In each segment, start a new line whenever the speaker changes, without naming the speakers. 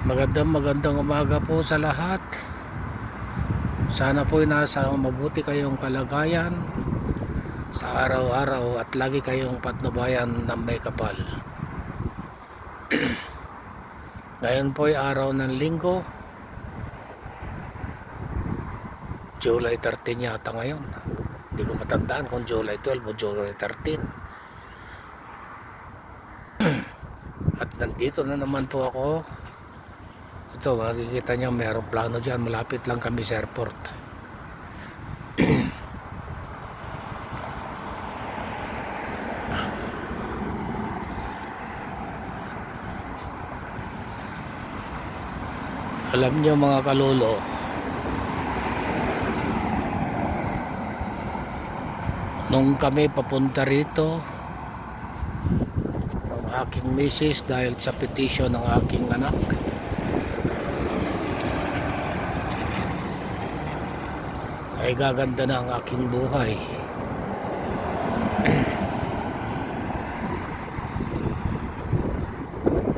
Magandang umaga po sa lahat. Sana po ay nasa mabuti kayong kalagayan sa araw-araw at lagi kayong patnubayan ng may kapal. Ngayon po ay araw ng linggo, July 13 yata ngayon. Hindi ko matandaan kung July 12 o July 13. At nandito na naman po ako. Ito, makikita nyo may aeroplano dyan. Malapit lang kami sa airport. Alam nyo mga kalolo, nung kami papunta rito ng aking misis dahil sa petition ng aking anak, ay gaganda na ang aking buhay.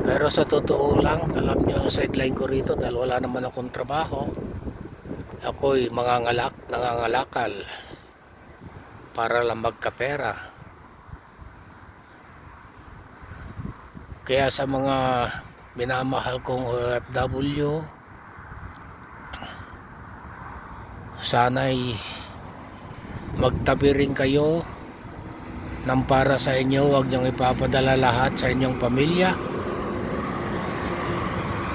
Pero sa totoo lang, alam nyo ang sideline ko rito dahil wala naman akong trabaho. Ako'y nangangalakal para lang magkapera. Kaya sa mga minamahal kong OFW, sana'y magtabi rin kayo ng para sa inyo. Huwag niyong ipapadala lahat sa inyong pamilya.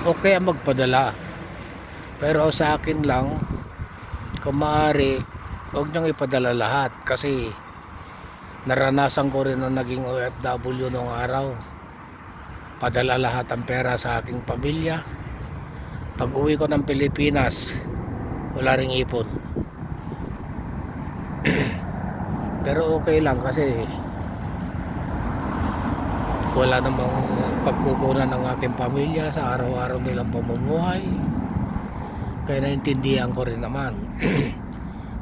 Okay magpadala, pero sa akin lang, kung maaari, huwag niyong ipadala lahat, kasi naranasan ko rin na naging OFW noong araw. Padala lahat ang pera sa aking pamilya. Pag uwi ko ng Pilipinas, wala ring ipon. Pero okay lang kasi wala namang pagkukunan ng aking pamilya sa araw-araw nilang pamumuhay. Kaya naintindihan ko rin naman.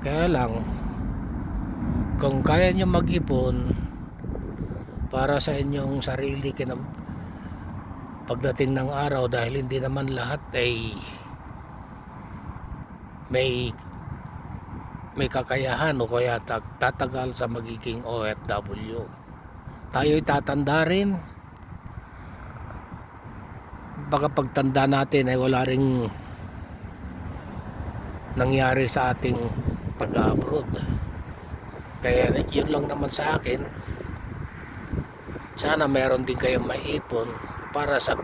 Kaya lang, kung kaya nyo mag-ipon para sa inyong sarili pagdating ng araw, dahil hindi naman lahat ay may kakayahan o kaya tatagal sa magiging OFW. Tayo'y tatanda rin. Baka pagtanda natin ay wala ring nangyari sa ating pag-abroad. Kaya yun lang naman sa akin. Sana meron din kayong maipon para sa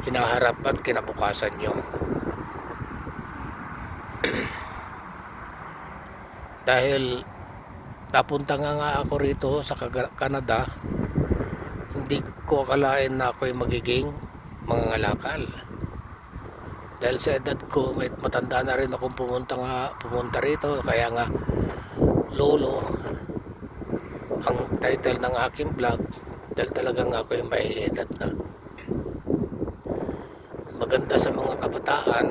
hinaharap at kinabukasan nyo. Dahil napunta nga ako rito sa Canada, hindi ko akalain na ako'y magiging mangangalakal. Dahil sa edad ko, may matanda na rin akong pumunta rito. Kaya nga Lolo ang title ng aking vlog, dahil talagang ako'y may edad na. Maganda sa mga kabataan,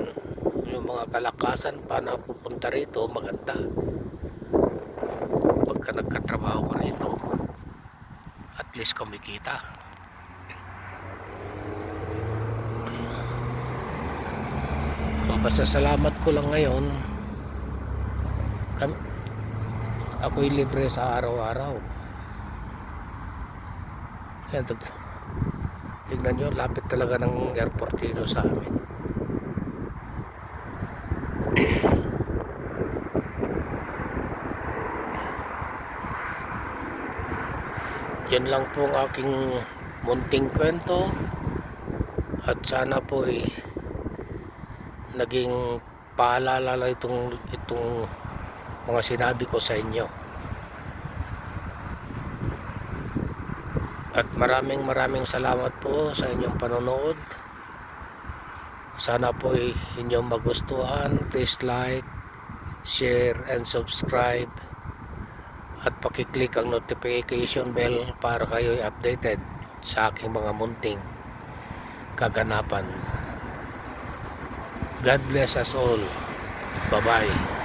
yung mga kalakasan pa na pupunta rito, maganda. Pagka nagkatrabaho ko rito, at least kumikita. Ang pasasalamat ko lang ngayon, ako'y libre sa araw-araw. Yan, tignan nyo, lapit talaga ng airport dito sa amin. Yan lang po ang aking munting kwento, at sana po naging paalala itong mga sinabi ko sa inyo. At maraming salamat po sa inyong panonood. Sana po inyong magustuhan. Please like, share, and subscribe. At pakiclick ang notification bell para kayo'y updated sa aking mga munting kaganapan. God bless us all. Bye-bye.